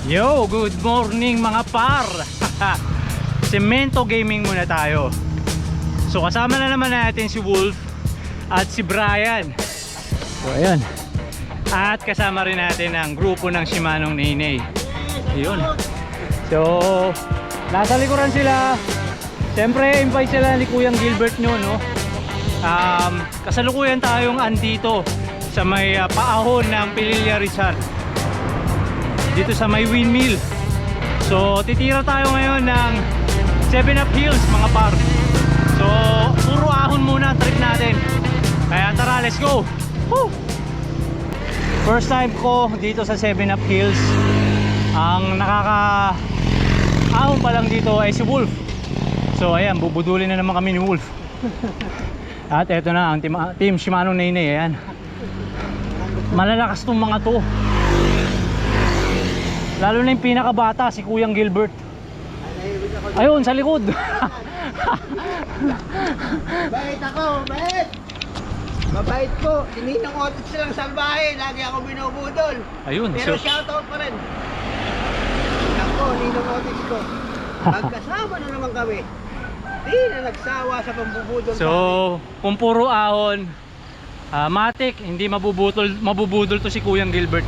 Yo, good morning mga par. Semento Gaming muna tayo. So kasama na naman natin si Wolf at si Brian. So ayan. At kasama rin natin ang grupo ng Shimanong Naynay. Yun. So nasa likuran sila. Siyempre invite sila ni Kuyang Gilbert nyo, no? Kasalukuyan tayong andito sa may paahon ng Pililla Rizal, dito sa may windmill. So titira tayo ngayon ng 7-Up Hills mga par. So puro ahon muna ang trip natin. Kaya tara, let's go. Woo! First time ko dito sa 7-Up Hills. Ang nakaka-ahon pa lang dito ay si Wolf. So ayan, bubudulin na naman kami ni Wolf. At eto na ang team Shimanong Naynay. Ayan, malalakas tong mga to. Lalo na yung pinakabata, si Kuyang Gilbert. Ayun, sa likod. Mabait ako, mabait. Mabait ko. Sininang otis lang salbahe. Lagi ako binubudol. Ayun. Pero shoutout pa rin. Ako, ninong otis ko. Magkasama na naman kami. Di na nagsawa sa pambubudol. So, kung puro ahon, matik, hindi mabubudol to si Kuyang Gilbert.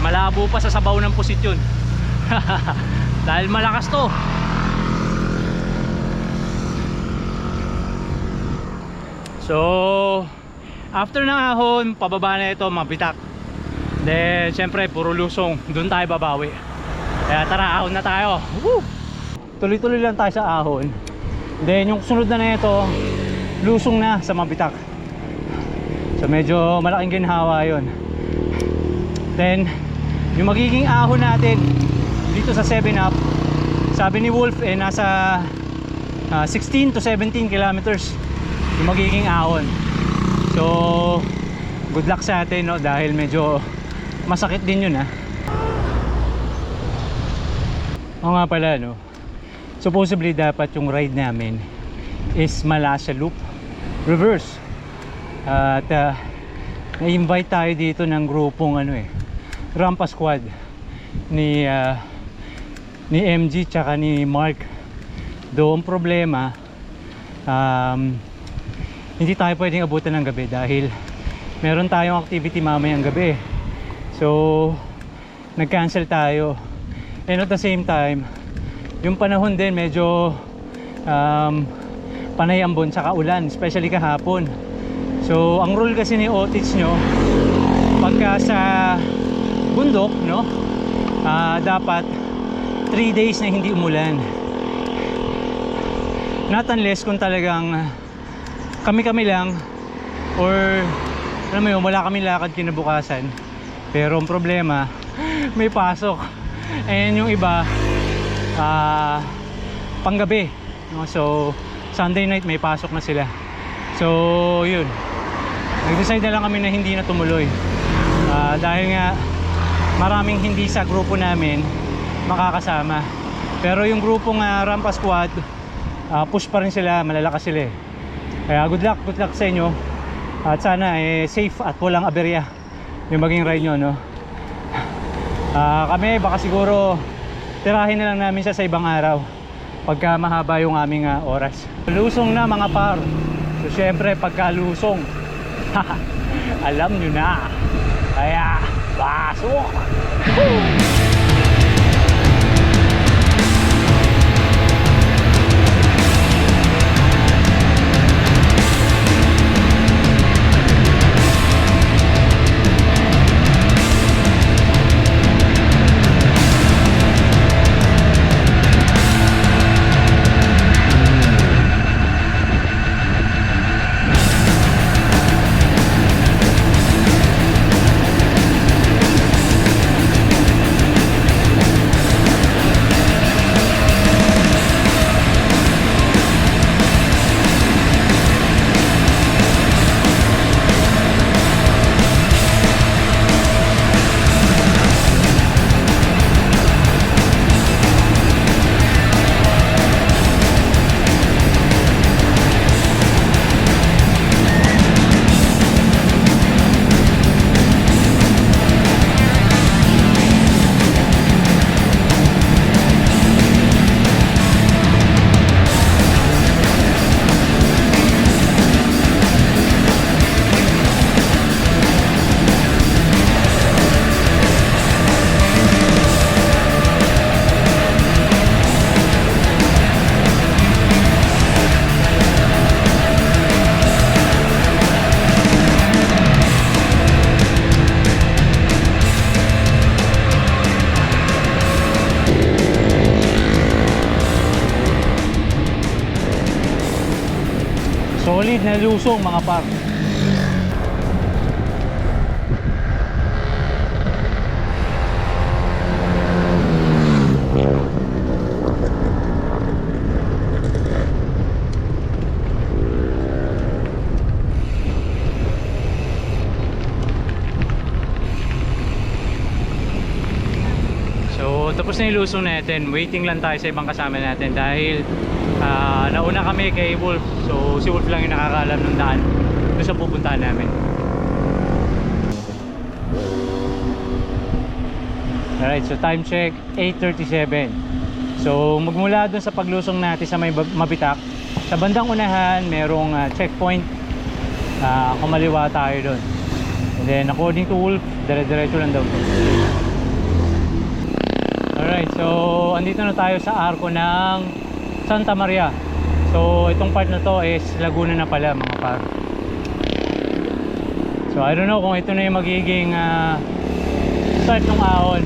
Malabo pa sa sabaw ng posisyon. Dahil malakas to. So after ng ahon, pababa na ito, mabitak. Then syempre puro lusong, doon tayo babawi. Kaya tara, ahon na tayo. Woo! Tuloy-tuloy lang tayo sa ahon. Then yung sunod na ito, lusong na sa mabitak. So medyo malaking ginhawa yun. Then yung magiging ahon natin dito sa 7-Up, sabi ni Wolf nasa 16 to 17 kilometers yung magiging ahon. So good luck sa atin, no? Dahil medyo masakit din yun, ha. O nga pala, no, supposedly dapat yung ride namin is Malasya Loop reverse. At na-invite tayo dito ng grupong Rampa Squad ni MG tsaka ni Mark. Doon problema, hindi tayo pwedeng abutan ng gabi dahil meron tayong activity mamayang gabi. So nag-cancel tayo. And at the same time, yung panahon din medyo panay ambon tsaka ulan, especially kahapon. So ang rule kasi ni Otits nyo, pagka sa bundok, no, dapat 3 days na hindi umulan. Not unless kung talagang kami-kami lang, or alam mo yun, wala kami lakad kinabukasan. Pero ang problema, may pasok. And yung iba panggabi, no? So Sunday night may pasok na sila. So yun, nag-decide na lang kami na hindi na tumuloy. Dahil nga maraming hindi sa grupo namin makakasama. Pero yung grupong Rampa Squad, push pa rin sila, malalakas sila. Kaya good luck sa inyo. At sana safe at walang aberya yung maging ride nyo, no? Kami baka siguro tirahin na lang namin siya sa ibang araw pagka mahaba yung aming oras. Lusong na mga par. So syempre pagka lusong alam nyo na. Kaya pasok! Woo! Solid na lusong mga par. So tapos na yung lusong natin. Waiting lang tayo sa ibang kasama natin dahil nauna kami kay Wolf. So si Wolf lang yung nakakaalam ng daan doon sa pupuntahan namin. Alright, so time check 8:37. So magmula doon sa paglusong natin sa may Mabitak, sa bandang unahan merong checkpoint. Kumaliwa tayo doon. And then according to Wolf, dire-diretso lang daw. Alright, so andito na tayo sa arko ng Santa Maria. So itong part na to is Laguna na pala mga par. So I don't know kung ito na yung magiging start ng ahon.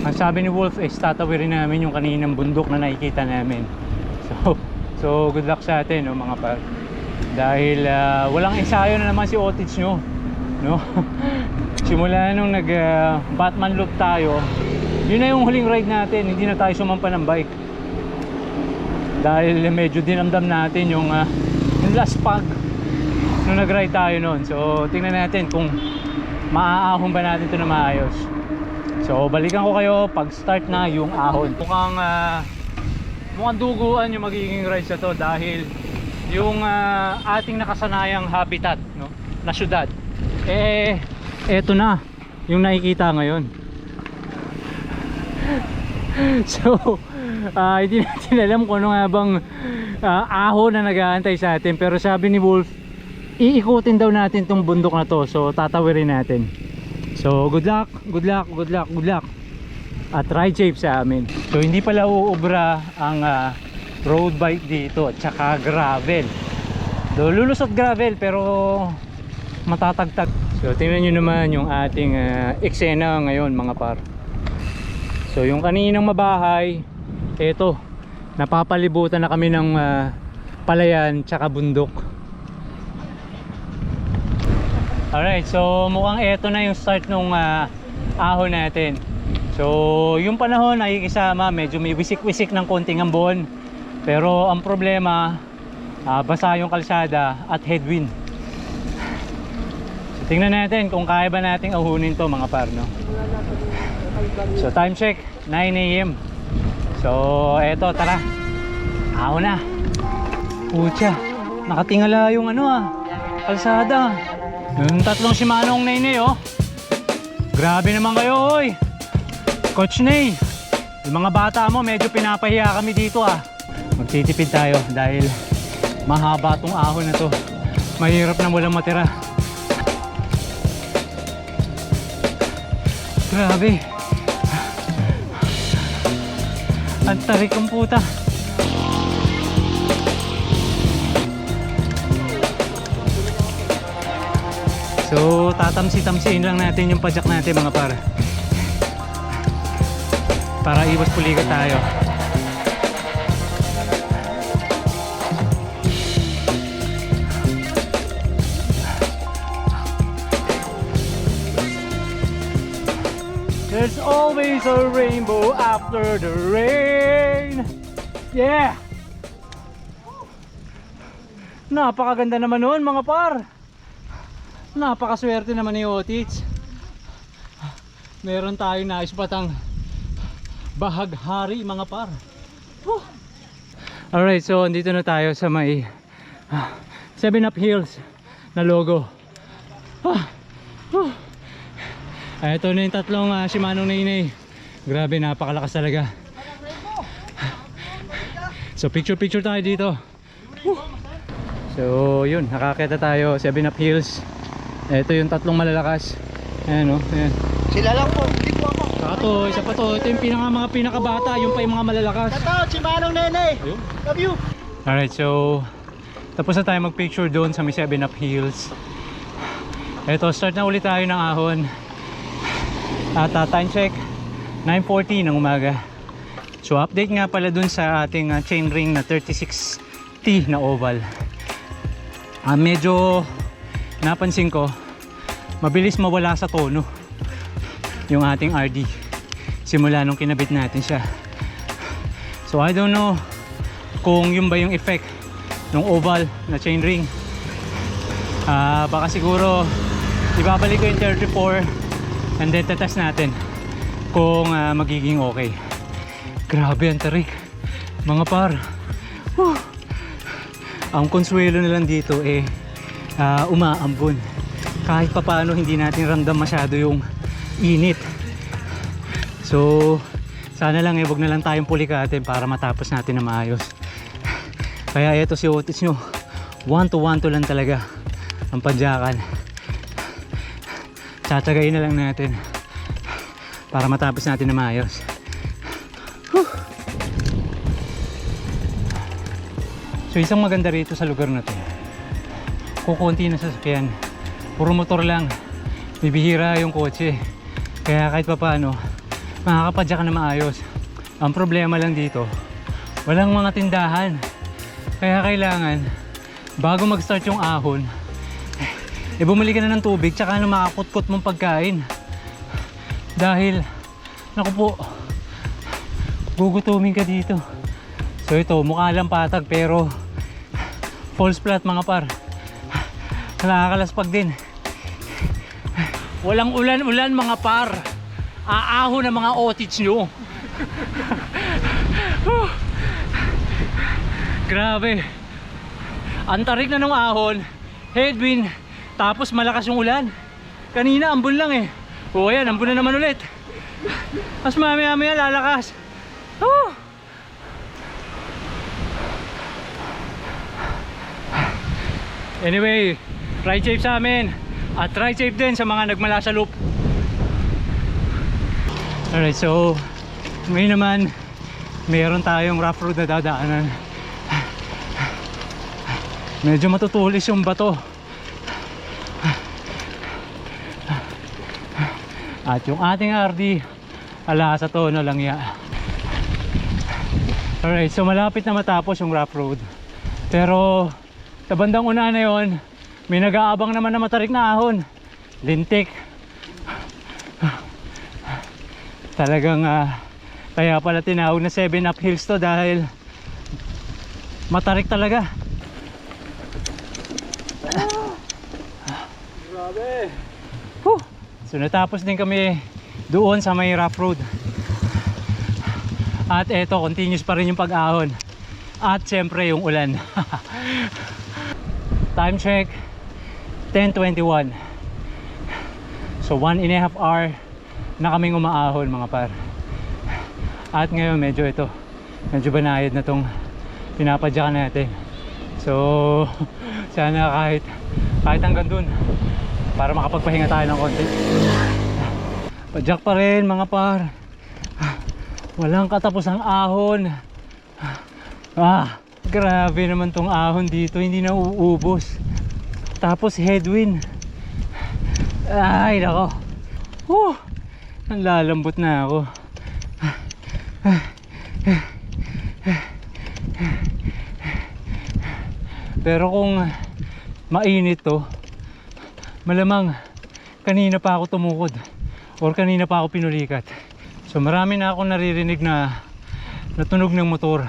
Ang sabi ni Wolf is tatawirin namin yung kaninang bundok na nakikita namin. So good luck sa atin, no, mga par. Dahil walang ensayo na naman si Otis nyo, no? Simula nung nag Batman loop tayo, yun na yung huling ride natin. Hindi na tayo sumampa ng bike dahil medyo dinamdam natin yung last pag nung nag ride tayo noon. So tingnan natin kung maaahon ba natin ito na maayos. So balikan ko kayo pag start na yung ahon. Mukhang duguan yung magiging ride sa to dahil yung ating nakasanayang habitat, no, na syudad, eto na yung nakikita ngayon. So hindi natin alam kung ano nga bang ahon na nag-aantay sa atin, pero sabi ni Wolf iikutin daw natin tong bundok na to. So tatawirin natin. So good luck, good luck, good luck, good luck. At ride safe sa amin. So hindi pala uubra ang road bike dito at saka gravel. Do lulusot gravel pero matatagtag. So tingnan nyo naman yung ating eksena ngayon mga par. So yung kaninang mabahay, eto, napapalibutan na kami ng palayan tsaka bundok. Alright, so mukhang eto na yung start nung ahon natin. So yung panahon ay isama, medyo may wisik-wisik ng konting ambon. Pero ang problema, basa yung kalsada at headwind. So tingnan natin kung kaya ba nating ahunin to mga par, no? So time check 9 AM. So eto, tara, ahon na. Pucha, nakatingala yung kalsada. Yung tatlong Shimanong Nainay, oh. Grabe naman kayo, oy. Coach Nay, yung mga bata mo medyo pinapahiya kami dito, Magtitipid tayo dahil mahaba tong ahon na to. Mahirap na walang matira. Grabe. Ang tarik ang puta. So tatamsi-tamsiin lang natin yung padjak natin mga para iwas pulikat tayo. There's always a rainbow after the rain. Yeah. Napakaganda naman noon mga par. Napakaswerte naman ni Otis. Meron tayong naispatang bahaghari mga par. Alright, so andito na tayo sa may 7up Hills na logo. Ito na yung tatlong Shimanong Nainay. Grabe, napakalakas talaga. So picture tayo dito. So yun, nakakita tayo 7up Hills. Ito yung tatlong malalakas. Ayan, oh, ayan. Sila lang po, hindi po ako. Saka to, isa pa to. Ito yung mga pinakabata, yung pa yung mga malalakas. Shoutout, Shimanong Nainay. Love you. Alright, so tapos na tayo mag-picture doon sa may 7up Hills. Ito, start na ulit tayo ng ahon. At time check 9:40 ng umaga. So update nga pala dun sa ating chainring na 36 50 na oval. Medyo napansin ko mabilis mawala sa tono yung ating RD simula nung kinabit natin siya. So I don't know kung yun ba yung effect ng oval na chainring. Baka siguro ibabalik ko yung 34 and then tetest natin kung magiging okay. Grabe ang tarik mga par. Ang konsuelo na lang dito umaambon. Kahit papaano hindi natin ramdam masyado yung init. So sana lang wag na lang tayong pulikatin para matapos natin na maayos. Kaya ito si Otis nyo, 1 to 1 to lang talaga ang padyakan. Tsatsagayin na lang natin para matapos natin na maayos. So isang maganda rito sa lugar na to, kukunti na sasakyan, puro motor lang, bibihira yung kotse. Kaya kahit pa paano makakapadya ka na maayos. Ang problema lang dito, walang mga tindahan. Kaya kailangan bago mag start yung ahon bumili ka na ng tubig tsaka na makakutkot mong pagkain. Dahil naku po, gugutumin ka dito. So ito mukha lang patag pero false flat mga par, nakakalaspag din. Walang ulan-ulan mga par, aahon ng mga otits nyo. Grabe, ang tarik na ng ahon, headwind, tapos malakas yung ulan. Kanina ambon lang o ayan, ambon na naman ulit. Tapos mamaya lalakas. Anyway, ride safe sa amin at ride safe din sa mga nagmala sa loop. Alright, so ngayon naman meron tayong rough road na dadaanan. Medyo matutulis yung bato at yung ating RD ala sa tono lang ya. Alright, so malapit na matapos yung rough road, pero sa bandang una na yon, may nag-aabang naman na matarik na ahon, lintik. Talagang kaya pala tinawag na 7 uphills to dahil matarik talaga. Grabe. So natapos din kami doon sa may rough road. At eto, continuous pa rin yung pag-ahon. At syempre yung ulan. Time check 10:21. So 1.5 hour na kaming umaahon mga par. At ngayon medyo banayad na tong pinapadyakan natin. So sana kahit hanggang dun para makapagpahinga tayo ng konti. Padyak pa rin mga par, walang katapusang ahon. Grabe naman tong ahon dito, hindi na uubos. Tapos headwind. Ay nako, ang lalambot na ako. Pero kung mainit to, malamang kanina pa ako tumukod or kanina pa ako pinulikat. So marami na akong naririnig na tunog ng motor.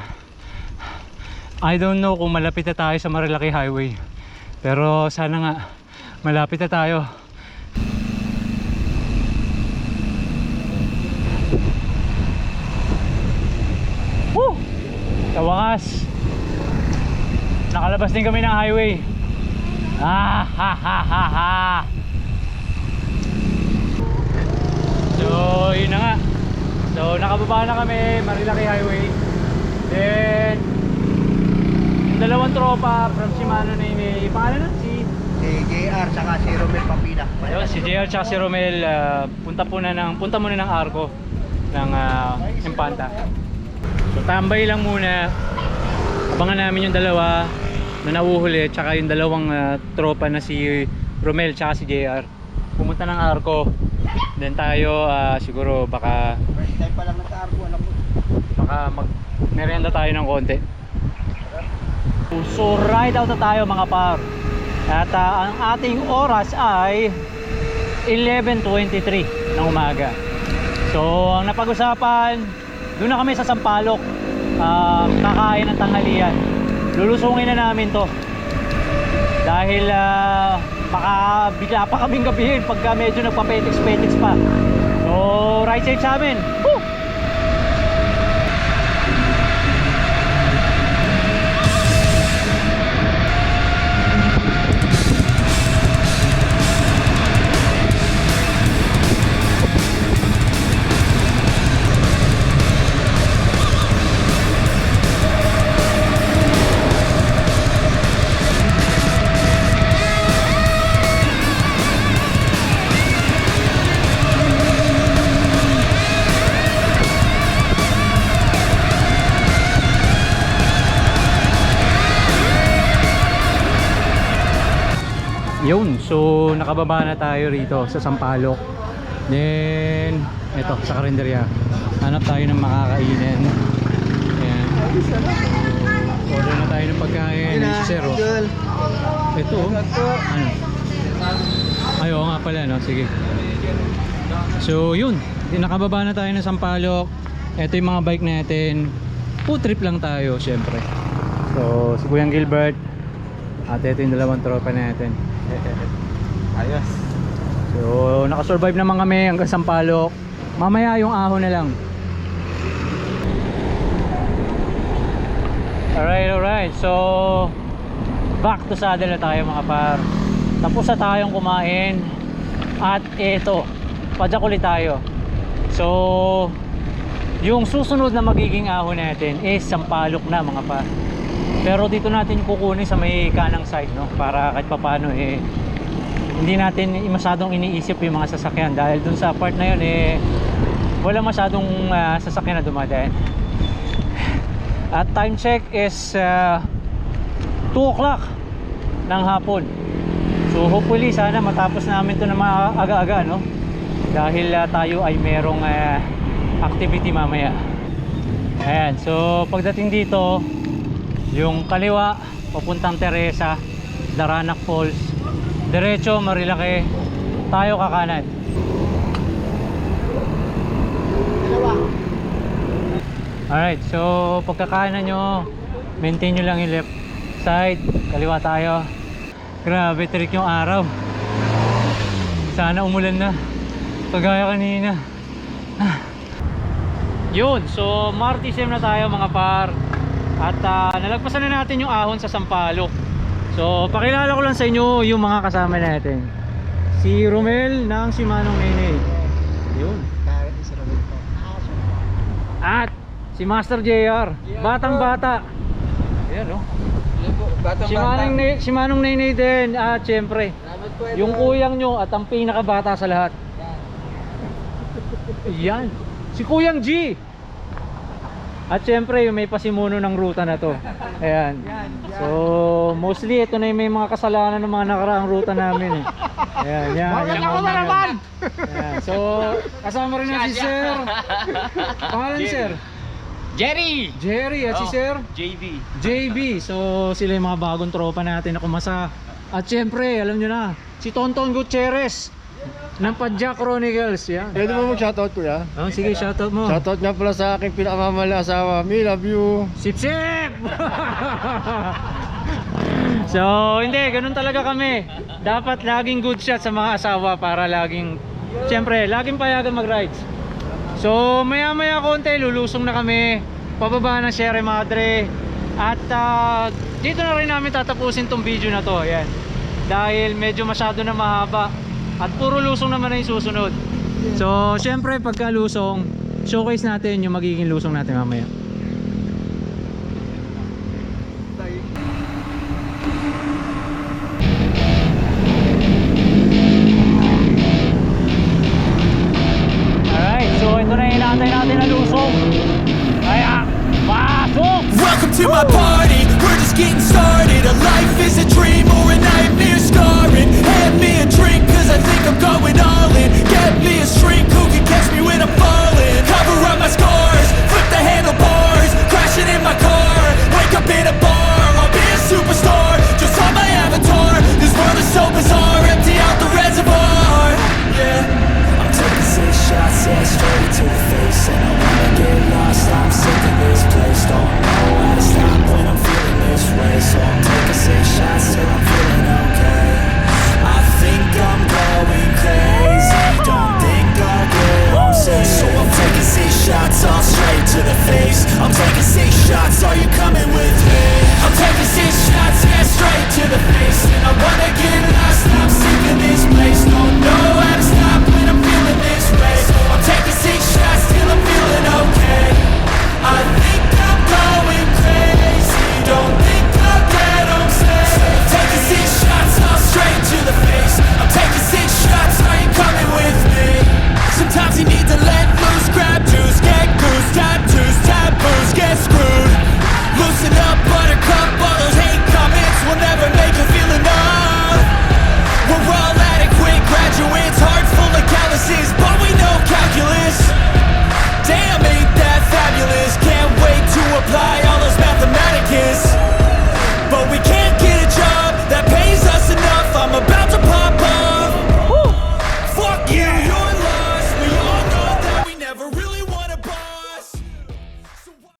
I don't know kung malapit na tayo sa Marilaki Highway, pero sana nga malapit na tayo. Sa wakas nakalabas din kami ng highway. So yun na nga, so nakababa na kami Marilaki Highway. Then yung dalawang tropa from Shimano na yun, pangalan nun? Si JR saka si Romel Papina. Ayun, si JR tsaka si Romel, punta muna ng Arco ng Impanta. So tambay lang muna, abangan namin yung dalawa na nauhuli tsaka yung dalawang tropa na si Romel tsaka si JR pumunta ng Arco. Then tayo siguro baka First time pa lang sa Arco, alam mo. baka mag merienda tayo ng konti. So ride out na tayo mga par. At ang ating oras ay 11:23 ng umaga. So ang napag-usapan, doon na kami sa Sampaloc, kakain ng tanghalian. Lulusungin na namin to dahil baka bigla pa kaming gabihin pagka medyo nagpa-petex pa. So ride safe sa amin. Woo! Yun, so nakababa na tayo rito sa Sampaloc. Then, eto, sa karinderya. Hanap tayo ng makakainin. Ayan. Order na tayo ng pagkain. Si Sir, oh. Ito, oh. Ano? Ay, oo nga pala, no? Sige. So, yun. Nakababa na tayo ng Sampaloc. Ito yung mga bike natin. Food trip lang tayo, syempre. So, si Kuyang Gilbert. At ito yung dalawang tropa natin. Ayos. So nakasurvive naman kami hanggang Sampaloc. Mamaya yung ahon na lang. Alright. So back to saddle na tayo mga par. Tapos na tayong kumain. At eto, padyak ulit tayo. So yung susunod na magiging ahon natin is Sampaloc na mga par. Pero dito natin kukunin sa may kanang side, no? Para kahit papano hindi natin masyadong iniisip yung mga sasakyan dahil dun sa part na yun wala masyadong sasakyan na dumadaan. At time check is 2 o'clock ng hapon. So hopefully sana matapos namin to na maaga-aga, no? Dahil tayo ay merong activity mamaya. Ayan, so pagdating dito, yung kaliwa papuntang Teresa, Daranac Falls, diretso Marilake, tayo kakanan. Alright, so pagkakanan nyo, maintain nyo lang yung left side, kaliwa tayo. Grabe trick yung araw. Sana umulan na kagaya kanina. Yun, so Martisem na tayo mga par. At nalagpasan na natin yung ahon sa Sampaloc. So pakilala ko lang sa inyo yung mga kasama natin. Si Romel ng si Manong Nene. Yun. At si Master JR, batang bata. Ayan, no? Si Manong Nene din. At syempre yung kuyang nyo at ang pinakabata sa lahat. Yan, si Kuyang G. At syempre yung may pasimuno ng ruta na to. Ayan. So mostly ito na yung may mga kasalanan ng mga nakaraang ruta namin Ayan, yan. Ako na naman! Ayan. So kasama rin na si Sir. Pangalan ni Sir? Jerry at si Sir? JB. So sila yung mga bagong tropa natin na kumasa. At syempre alam nyo na, si Tonton Gutierrez ng Padjak Chronicles. Yan. Pwede mo mag-shoutout ko ya? Oh, sige, shoutout mo. Shoutout nga pala sa aking pinakamamahal na asawa. Me, love you. Sip! So, hindi, ganun talaga kami. Dapat laging good shot sa mga asawa para laging, siyempre, laging payagan mag-rides. So, maya-maya konti, lulusong na kami. Pababa ng Sierra Madre. At dito na rin namin tatapusin tong video na to. Ayan. Dahil medyo masyado na mahaba. At puro lusong naman na yung susunod. So syempre pagka lusong, showcase natin yung magiging lusong natin mamaya. Alright, so ito na yung inaantay natin na lusong. Kaya, pasok! Welcome to my party, we're just getting started. A life is a dream or a nightmare scarring. Hand me a drink cause I think I'm going all in. Get me a